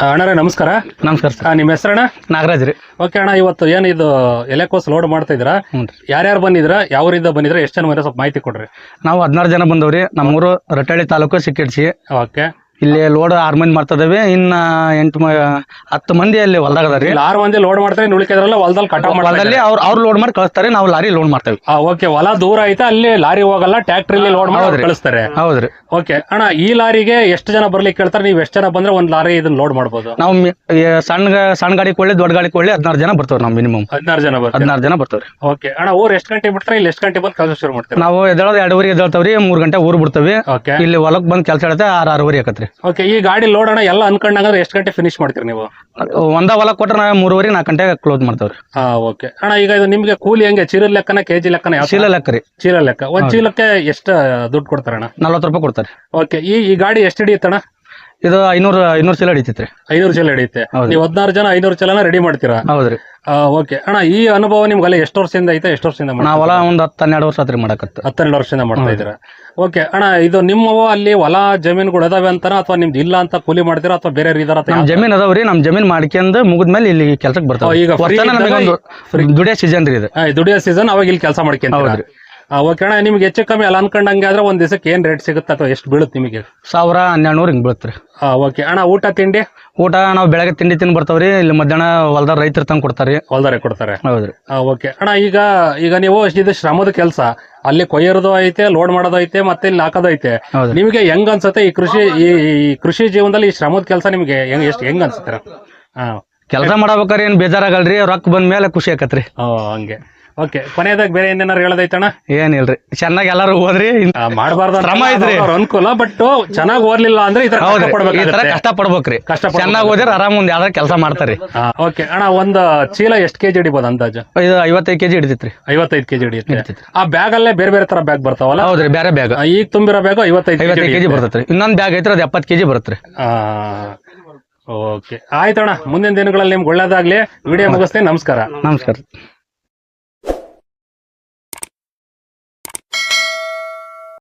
ಅಣ್ಣರೇ ನಮಸ್ಕಾರ. ನಮಸ್ಕಾರ ಸರ್. ನಿಮ್ಮ ಹೆಸರಣ್ಣ? ನಾಗರಾಜ್ ರೀ. ಓಕೆ ಅಣ್ಣ, ಇವತ್ತು ಏನಿದು ಎಲೆಕೋಸ್ ಲೋಡ್ ಮಾಡ್ತಾ ಇದ್ದೀರಾ? ಹ್ಞೂ ರೀ. ಯಾರ್ಯಾರು ಬಂದಿದ್ರ, ಯಾವೂರಿಂದ ಬಂದಿದ್ರ, ಎಷ್ಟು ಜನ ಬಂದ್ರೆ ಸ್ವಲ್ಪ ಮಾಹಿತಿ ಕೊಡ್ರಿ. ನಾವು 16 ಜನ ಬಂದವ್ರಿ. ನಮ್ಮೂರು ರಟ್ಟಳ್ಳಿ ತಾಲೂಕು ಸಿಕ್ಕಿಡ್ಸಿ. ಓಕೆ, ಇಲ್ಲಿ ಲೋಡ್ 6 ಮಂದಿ ಮಾಡ್ತದೇವಿ. ಇನ್ನ 10 ಮಂದಿ ಅಲ್ಲಿ ಹೊಲ್ದಾಗ ಅದಾರಿ. ಇಲ್ಲಿ 6 ಮಂದಿ ಲೋಡ್ ಮಾಡ್ತಾರೆ, ಉಳಿಕೆದ್ರಲ್ಲ ಹೊಲದಲ್ಲಿ ಕಟಾವ್ ಹೊಲದಲ್ಲಿ ಅವ್ರು ಲೋಡ್ ಮಾಡಿ ಕಳಿಸ್ತಾರೆ, ನಾವು ಲಾರಿ ಲೋಡ್ ಮಾಡ್ತೇವೆ. ಓಕೆ, ಹೊಲ ದೂರ ಐತೆ, ಅಲ್ಲಿ ಲಾರಿ ಹೋಗಲ್ಲ, ಟ್ಯಾಕ್ಟ್ರಿಲಿ ಲೋಡ್ ಮಾಡಿ ಕಳಿಸ್ತಾರೆ. ಹೌದ್ರಿ. ಓಕೆ ಅಣ್ಣ, ಈ ಲಾರಿಗೆ ಎಷ್ಟು ಜನ ಬರ್ಲಿಕ್ಕೆ ಕೇಳ್ತಾರೆ? ನೀವು ಎಷ್ಟು ಜನ ಬಂದ್ರೆ ಒಂದ್ ಲಾರಿ ಇದನ್ನ ಲೋಡ್ ಮಾಡ್ಬೋದು? ನಾವು ಸಣ್ಣ ಗಾಡಿ ಕೊಳ್ಳಿ, ದೊಡ್ಡ ಗಾಡಿ ಕೊಳ್ಳಿ 16 ಜನ ಬರ್ತವ್ರಿ. ನಾವು ಮಿನಿಮಮ್ 16 ಜನ ಬರ್ತಾರೆ. 16 ಜನ ಬರ್ತವ್ರಿ. ಓಕೆ ಅಣ್ಣ, ಊರ್ ಎಷ್ಟು ಗಂಟೆ ಬಿಡ್ತಾರೆ? ಇಲ್ಲಿ ಎಷ್ಟು ಗಂಟೆ ಬಂದು ಕೆಲಸ ಶುರು ಮಾಡ್ತಾರೆ? ನಾವು ಎದ್ದೇಳೋದು 2:30 ಎದ್ದೇಳ್ತಾವ್ರಿ. 3 ಗಂಟೆ ಊರ್ ಬಿಡ್ತೇವಿ. ಓಕೆ, ಇಲ್ಲಿ ಹೊಲಕ್ ಬಂದ್ ಕೆಲಸ ಹೇಳುತ್ತೆ 6:30 ಆಕತ್ರಿ. ಓಕೆ, ಈ ಗಾಡಿ ಲೋಡ್ ಅಣ್ಣ ಎಲ್ಲ ಅನ್ಕೊಂಡಂದ್ರೆ ಎಷ್ಟು ಗಂಟೆ ಫಿನಿಶ್ ಮಾಡ್ತೀರಿ ನೀವು? ಒಂದ ಹೊಲಕ್ ಕೊಟ್ರೆ ನಾವು 3:30 4 ಗಂಟೆ ಕ್ಲೋಸ್ ಮಾಡ್ತೇವ್ರಿ. ಓಕೆ ಅಣ್ಣ, ಈಗ ಇದು ನಿಮ್ಗೆ ಕೂಲಿ ಹೆಂಗೆ? ಚೀಲದ ಲೆಕ್ಕನ, ಕೆಜಿ ಲೆಕ್ಕನ? ಚೀಲ ಲೆಕ್ಕ ರೀ. ಚೀಲ ಲೆಕ್ಕ. ಒಂದ್ ಚೀಲಕ್ಕೆ ಎಷ್ಟು ದುಡ್ಡು ಕೊಡ್ತಾರಣ್ಣ? 40 ರೂಪಾಯಿ ಕೊಡ್ತಾರೆ. ಓಕೆ, ಈ ಗಾಡಿ ಎಷ್ಟು ಹಿಡಿಯುತ್ತಣ್ಣ? ಇದು 500 ಚೀಲ ಹಿಡಿತೈತ್ರಿ. 500 ಚೀಲ ಹಿಡಿಯುತ್ತೆ. ನೀವು 16 ಜನ 500 ಚೀಲನ ರೆಡಿ ಮಾಡ್ತೀರಾ? ಹೌದ್ರಿ. ಓಕೆ ಅಣ್ಣ, ಈ ಅನುಭವ ನಿಮ್ಗಲ್ಲ ಎಷ್ಟು ವರ್ಷದಿಂದ ಐತೆ? ಎಷ್ಟು ವರ್ಷದಿಂದ ನಾವು ಹೊಲ ಒಂದ್ 10-12 ವರ್ಷ ಆತ್ರಿ ಮಾಡಕತ್ತ. 12 ವರ್ಷದಿಂದ ಮಾಡ್ತಾ ಇದ್ದೀರಾ? ಓಕೆ ಅಣ್ಣ, ಇದು ನಿಮ್ಮವು ಅಲ್ಲಿ ಹೊಲ ಜಮೀನುಗಳು ಅದಾವೆ ಅಂತಾರ, ಅಥವಾ ನಿಮ್ದು ಇಲ್ಲ ಅಂತ ಕೂಲಿ ಮಾಡ್ತೀರಾ, ಅಥವಾ ಬೇರೆ ಇದಾರ? ನಮ್ ಜಮೀನ್ ಅದಾವ್ರಿ. ನಮ್ ಜಮೀನ್ ಮಾಡ್ಕೊಂಡ್ ಮುಗಿದ್ಮೇಲೆ ಇಲ್ಲಿ ಕೆಲ್ಸಕ್ಕೆ ಬರ್ತಾವ. ಈಗ ದುಡಿಯೋ ಸೀಸನ್ ರೀ ಇದು. ದುಡಿಯೋ ಸೀಸನ್, ಅವಾಗ ಇಲ್ಲಿ ಕೆಲಸ ಮಾಡ್ಕೊಂತೀರಾ? ಓಕೆ ಅಣ್ಣ, ನಿಮ್ಗೆ ಹೆಚ್ಚು ಕಮ್ಮಿ ಅಲ್ಲ ಅನ್ಕೊಂಡಂಗೆ ಆದ್ರೆ ಒಂದ್ ದಿವಸಕ್ಕೆ ಏನ್ ರೇಟ್ ಸಿಗುತ್ತೆ, ಅಥವಾ ಎಷ್ಟು ಬೀಳುತ್ತೆ ನಿಮಗೆ? 1000-1200 ಹಿಂಗ್ ಬೀಳುತ್ರಿ. ಓಕೆ ಅಣ್ಣ, ಊಟ ತಿಂಡಿ? ಊಟ ನಾವು ಬೆಳಗ್ಗೆ ತಿಂಡಿ ತಿನ್ ಬರ್ತಾವ್ರಿ. ಇಲ್ಲಿ ಮಧ್ಯಾಹ್ನ ಹೊಲ್ದಾರ ರೈತರು ತಂದು ಕೊಡ್ತಾರಿ. ಹೊಲ್ದಾರೆ ಕೊಡ್ತಾರೆ. ಹೌದ್ರಿ. ಓಕೆ ಅಣ್ಣ, ಈಗ ನೀವು ಇದು ಶ್ರಮದ ಕೆಲಸ, ಅಲ್ಲಿ ಕೊಯ್ಯೋದು ಐತೆ, ಲೋಡ್ ಮಾಡೋದು ಐತೆ, ಮತ್ತೆ ಇಲ್ಲಿ ಹಾಕೋದು ಐತೆ. ನಿಮಗೆ ಹೆಂಗ್ ಅನ್ಸುತ್ತೆ ಈ ಕೃಷಿ ಜೀವನದಲ್ಲಿ ಈ ಶ್ರಮದ ಕೆಲಸ ನಿಮ್ಗೆ ಹೆಂಗ್ ಅನ್ಸುತ್ತೆ? ಕೆಲಸ ಮಾಡ್ಬೇಕಾರೆ ಏನ್ ಬೇಜಾರಾಗಲ್ರಿ. ರೊಕ್ಕ ಬಂದ ಮೇಲೆ ಖುಷಿ ಆಕತ್ರಿ. ಹಂಗೆ. ಓಕೆ, ಕೊನೆಯದಾಗ ಬೇರೆ ಏನೇನಾರು ಹೇಳೋದೈತಣ್ಣ? ಏನಿಲ್ರಿ, ಚೆನ್ನಾಗಿ ಎಲ್ಲಾರು ಓದ್ರಿ. ಮಾಡಬಾರ್ದು ಶ್ರಮ ಐತ್ರಿ, ಅನುಕೂಲ. ಬಟ್ ಚೆನ್ನಾಗಿ ಓದ್ಲಿಲ್ಲ ಅಂದ್ರೆ ಈ ತರ ಕಷ್ಟ ಪಡ್ಬೇಕ್ರಿ. ಚೆನ್ನಾಗಿ ಓದಿದ್ರೆ ಆರಾಮ್ ಒಂದ್ ಯಾವ್ದಾರ ಕೆಲಸ ಮಾಡ್ತಾರಿ. ಓಕೆ ಅಣ್ಣ, ಒಂದ್ ಚೀಲ ಎಷ್ಟು ಕೆಜಿ ಹಿಡಿಬೋದು ಅಂದಾಜು? ಇದು 55 ಕೆಜಿ ಹಿಡಿತೈತ್ರಿ. 55 ಕೆಜಿ ಹಿಡಿಯುತ್ತೆ. ಆ ಬ್ಯಾಗ್ ಅಲ್ಲೇ ಬೇರೆ ಬೇರೆ ತರ ಬ್ಯಾಗ್ ಬರ್ತಾವಲ್ಲ? ಹೌದ್ರಿ, ಬೇರೆ ಬ್ಯಾಗ್. ಈಗ ತುಂಬಿರೋ ಬ್ಯಾಗ್ 55 ಕೆಜಿ ಬರ್ತೈತ್ರಿ. ಇನ್ನೊಂದ್ ಬ್ಯಾಗ್ ಐತ್ರಿ, ಅದು 70 ಕೆಜಿ ಬರುತ್ತ್ರಿ. ಓಕೆ ಆಯ್ತಣ್ಣ, ಮುಂದಿನ ದಿನಗಳಲ್ಲಿ ನಿಮ್ಗೆ ಒಳ್ಳೇದಾಗ್ಲಿ. ವಿಡಿಯೋ ಮುಗಿಸ್ತೀನಿ. ನಮಸ್ಕಾರ. ನಮಸ್ಕಾರ.